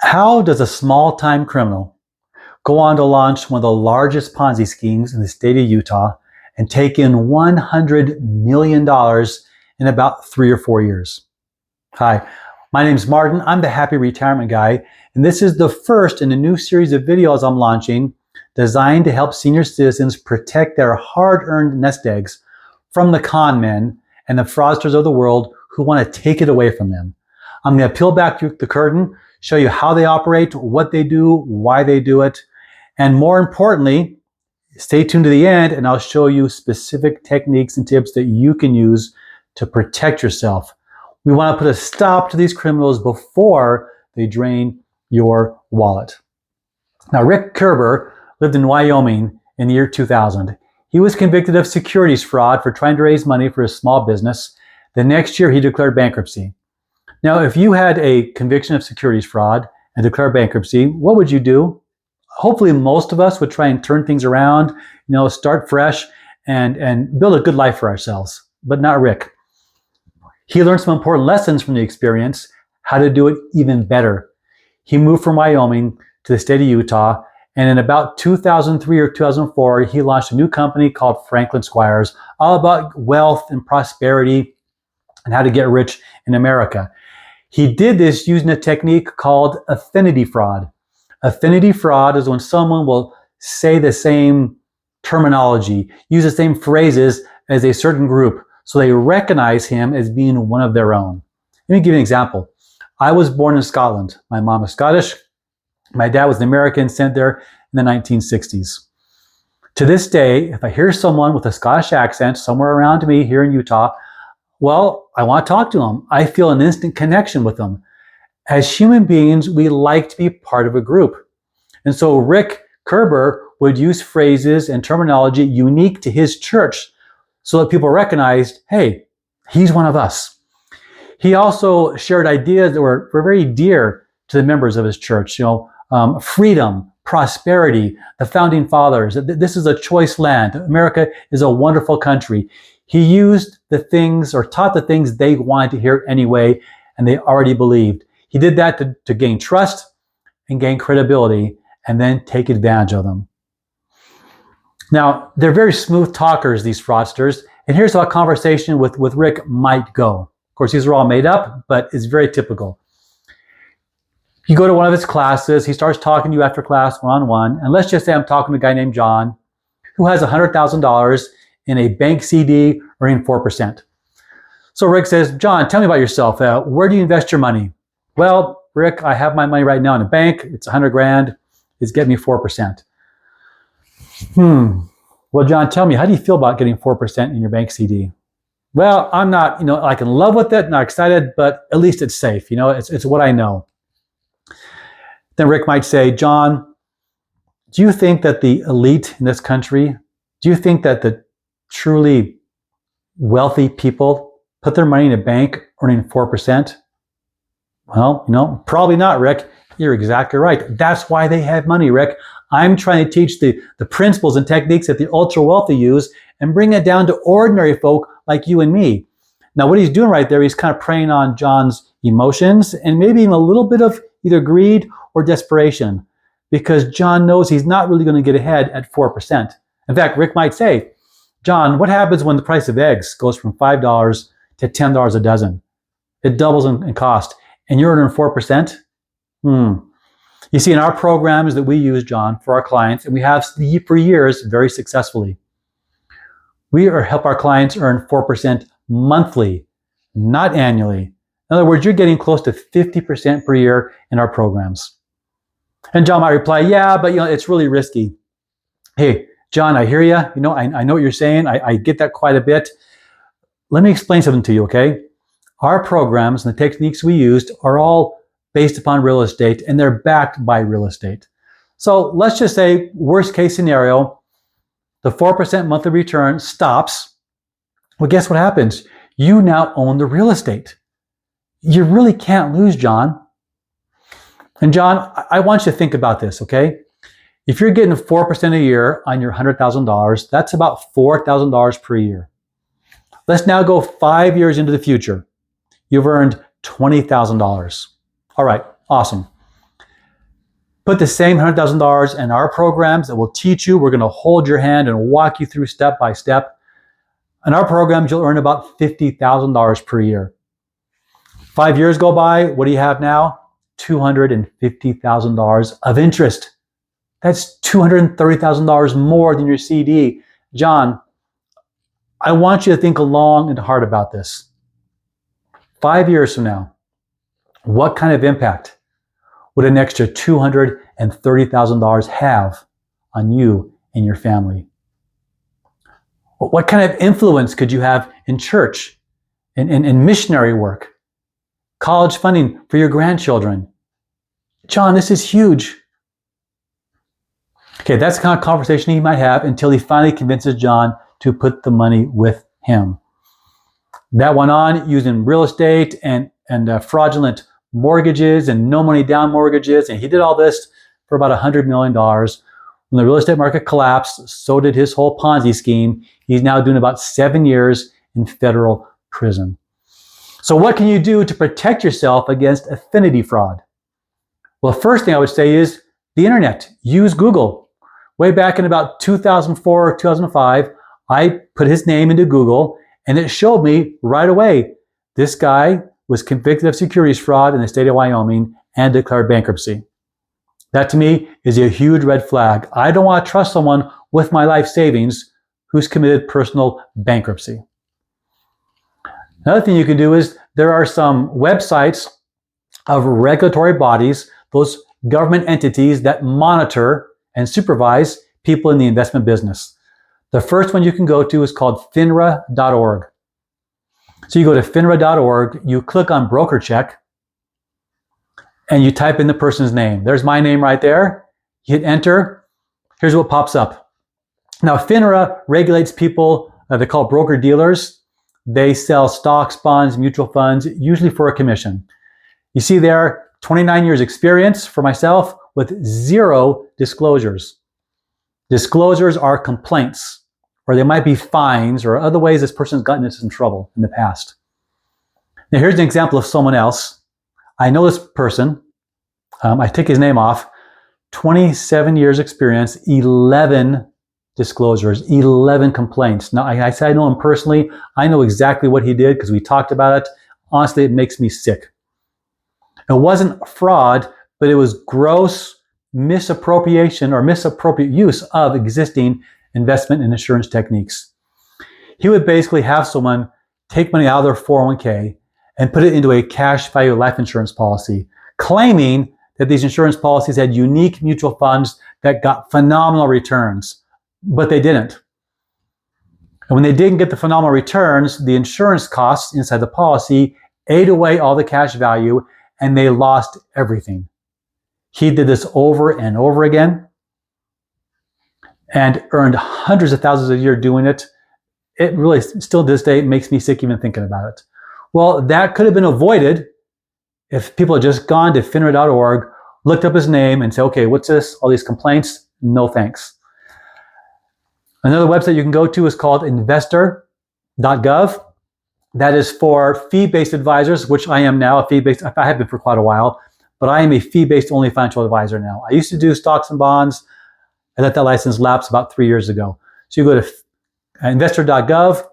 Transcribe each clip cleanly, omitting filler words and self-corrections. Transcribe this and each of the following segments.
How does a small-time criminal go on to launch one of the largest Ponzi schemes in the state of Utah and take in $100 million in about 3 or 4 years? Hi, my name is Martin. I'm the Happy Retirement Guy, and this is the first in a new series of videos I'm launching designed to help senior citizens protect their hard-earned nest eggs from the con men and the fraudsters of the world who want to take it away from them. I'm going to peel back the curtain, show you how they operate, what they do, why they do it, and more importantly, stay tuned to the end and I'll show you specific techniques and tips that you can use to protect yourself. We want to put a stop to these criminals before they drain your wallet. Now, Rick Kerber lived in Wyoming in the year 2000. He was convicted of securities fraud for trying to raise money for his small business. The next year, he declared bankruptcy. Now, if you had a conviction of securities fraud and declare bankruptcy, what would you do? Hopefully, most of us would try and turn things around, start fresh and build a good life for ourselves, but not Rick. He learned some important lessons from the experience, how to do it even better. He moved from Wyoming to the state of Utah, and in about 2003 or 2004, he launched a new company called Franklin Squires, all about wealth and prosperity and how to get rich in America. He did this using a technique called affinity fraud. Affinity fraud is when someone will say the same terminology, use the same phrases as a certain group, so they recognize him as being one of their own. Let me give you an example. I was born in Scotland. My mom is Scottish. My dad was an American, sent there in the 1960s. To this day, if I hear someone with a Scottish accent somewhere around me here in Utah, well, I want to talk to them. I feel an instant connection with them. As human beings, we like to be part of a group. And so Rick Kerber would use phrases and terminology unique to his church so that people recognized, hey, he's one of us. He also shared ideas that were very dear to the members of his church, freedom, prosperity, the founding fathers. This is a choice land. America is a wonderful country. He used the things or taught the things they wanted to hear anyway, and they already believed. He did that to gain trust and gain credibility and then take advantage of them. Now, they're very smooth talkers, these fraudsters, and here's how a conversation with Rick might go. Of course, these are all made up, but it's very typical. You go to one of his classes, he starts talking to you after class one-on-one, and let's just say I'm talking to a guy named John who has $100,000 in a bank CD earning 4%. So Rick says, John, tell me about yourself. Where do you invest your money? Well, Rick, I have my money right now in a bank. It's 100 grand. It's getting me 4%. Well, John, tell me, how do you feel about getting 4% in your bank CD? Well, I'm not, like in love with it, not excited, but at least it's safe. It's what I know. Then Rick might say, John, do you think that the elite in this country, do you think that the truly wealthy people put their money in a bank earning 4%? Well, probably not, Rick. You're exactly right. That's why they have money, Rick. I'm trying to teach the principles and techniques that the ultra wealthy use and bring it down to ordinary folk like you and me. Now, what he's doing right there, he's kind of preying on John's emotions and maybe even a little bit of either greed or desperation, because John knows he's not really going to get ahead at 4%. In fact, Rick might say, John, what happens when the price of eggs goes from $5 to $10 a dozen? It doubles in cost, and you're earning 4%? You see, in our programs that we use, John, for our clients, and we have for years very successfully, we help our clients earn 4% monthly, not annually. In other words, you're getting close to 50% per year in our programs. And John might reply, yeah, but it's really risky. Hey, John, I hear you. I know what you're saying. I get that quite a bit. Let me explain something to you, okay? Our programs and the techniques we used are all based upon real estate, and they're backed by real estate. So let's just say, worst case scenario, the 4% monthly return stops. Well, guess what happens? You now own the real estate. You really can't lose, John. And John, I want you to think about this, okay? If you're getting 4% a year on your $100,000, that's about $4,000 per year. Let's now go 5 years into the future. You've earned $20,000. All right, awesome. put the same $100,000 in our programs that will teach you. We're going to hold your hand and walk you through step by step. In our programs, you'll earn about $50,000 per year. 5 years go by. What do you have now? $250,000 of interest. That's $230,000 more than your CD. John, I want you to think long and hard about this. 5 years from now, what kind of impact would an extra $230,000 have on you and your family? What kind of influence could you have in church, in missionary work, college funding for your grandchildren? John, this is huge. Okay, that's the kind of conversation he might have until he finally convinces John to put the money with him. That went on using real estate and fraudulent mortgages and no money down mortgages. And he did all this for about $100 million. When the real estate market collapsed, so did his whole Ponzi scheme. He's now doing about 7 years in federal prison. So what can you do to protect yourself against affinity fraud? Well, the first thing I would say is the internet. Use Google. Way back in about 2004 or 2005, I put his name into Google and it showed me right away this guy was convicted of securities fraud in the state of Wyoming and declared bankruptcy. That to me is a huge red flag. I don't want to trust someone with my life savings who's committed personal bankruptcy. Another thing you can do is there are some websites of regulatory bodies, those government entities that monitor and supervise people in the investment business. The first one you can go to is called finra.org. So you go to finra.org, you click on broker check, and you type in the person's name. There's my name right there. You hit enter. Here's what pops up. Now, FINRA regulates people they call broker dealers. They sell stocks, bonds, mutual funds, usually for a commission. You see there, 29 years experience for myself with 0 disclosures. Disclosures are complaints, or they might be fines or other ways this person's gotten into some trouble in the past. Now, here's an example of someone else. I know this person. I take his name off. 27 years experience, 11 disclosures, 11 complaints. Now, I say I know him personally. I know exactly what he did because we talked about it. Honestly, it makes me sick. It wasn't fraud, but it was gross misappropriation or misappropriate use of existing investment and insurance techniques. He would basically have someone take money out of their 401k and put it into a cash value life insurance policy, claiming that these insurance policies had unique mutual funds that got phenomenal returns, but they didn't. And when they didn't get the phenomenal returns, the insurance costs inside the policy ate away all the cash value and they lost everything. He did this over and over again and earned hundreds of thousands a year doing it. It really, still to this day, makes me sick even thinking about it. Well, that could have been avoided if people had just gone to finra.org, looked up his name and said, okay, what's this? All these complaints? No thanks. Another website you can go to is called investor.gov. That is for fee-based advisors, which I am now, I have been for quite a while, but I am a fee-based only financial advisor now. I used to do stocks and bonds. I let that license lapse about 3 years ago. So you go to investor.gov,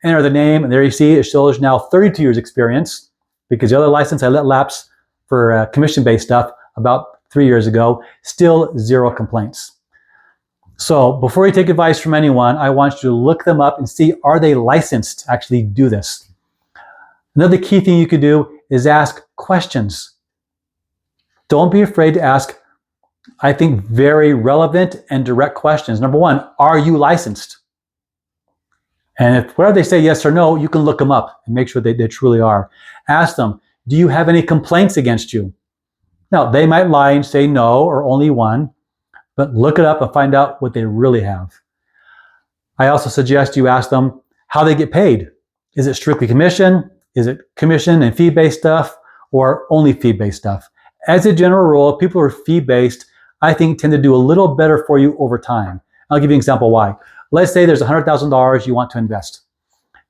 enter the name, and there you see it shows now 32 years experience, because the other license I let lapse for commission-based stuff about 3 years ago, still 0 complaints. So before you take advice from anyone, I want you to look them up and see, are they licensed to actually do this? Another key thing you could do is ask questions. Don't be afraid to ask, I think, very relevant and direct questions. Number one, are you licensed? And if whether they say yes or no, you can look them up and make sure they truly are. Ask them, do you have any complaints against you? Now, they might lie and say no or only one, but look it up and find out what they really have. I also suggest you ask them how they get paid. Is it strictly commission? Is it commission and fee-based stuff or only fee-based stuff? As a general rule, people who are fee-based, I think, tend to do a little better for you over time. I'll give you an example why. Let's say there's $100,000 you want to invest.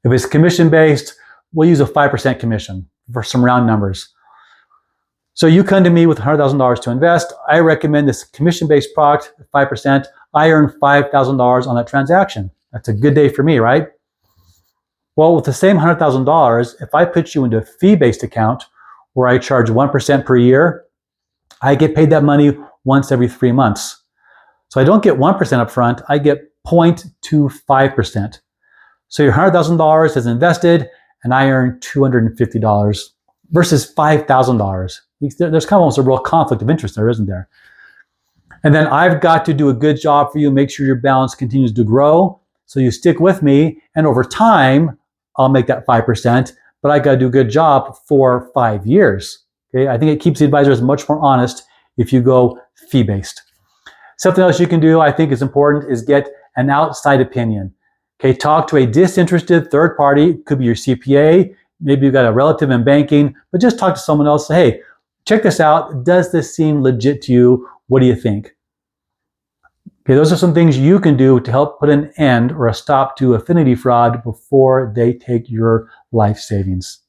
If it's commission-based, we'll use a 5% commission for some round numbers. So you come to me with $100,000 to invest. I recommend this commission-based product, 5%. I earn $5,000 on that transaction. That's a good day for me, right? Well, with the same $100,000, if I put you into a fee-based account where I charge 1% per year, I get paid that money once every 3 months. So I don't get 1% up front, I get 0.25%. So your $100,000 is invested and I earn $250 versus $5,000. There's kind of almost a real conflict of interest there, isn't there? And then I've got to do a good job for you, make sure your balance continues to grow. So you stick with me, and over time, I'll make that 5%, but I got to do a good job for 5 years. Okay, I think it keeps the advisors much more honest if you go fee-based. Something else you can do, I think is important, is get an outside opinion. Okay, talk to a disinterested third party. It could be your CPA, maybe you've got a relative in banking, but just talk to someone else. Say, hey, check this out. Does this seem legit to you? What do you think? Okay, those are some things you can do to help put an end or a stop to affinity fraud before they take your life savings.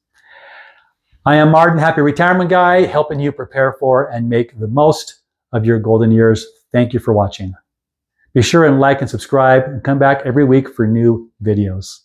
I am Martin, Happy Retirement Guy, helping you prepare for and make the most of your golden years. Thank you for watching. Be sure and like and subscribe and come back every week for new videos.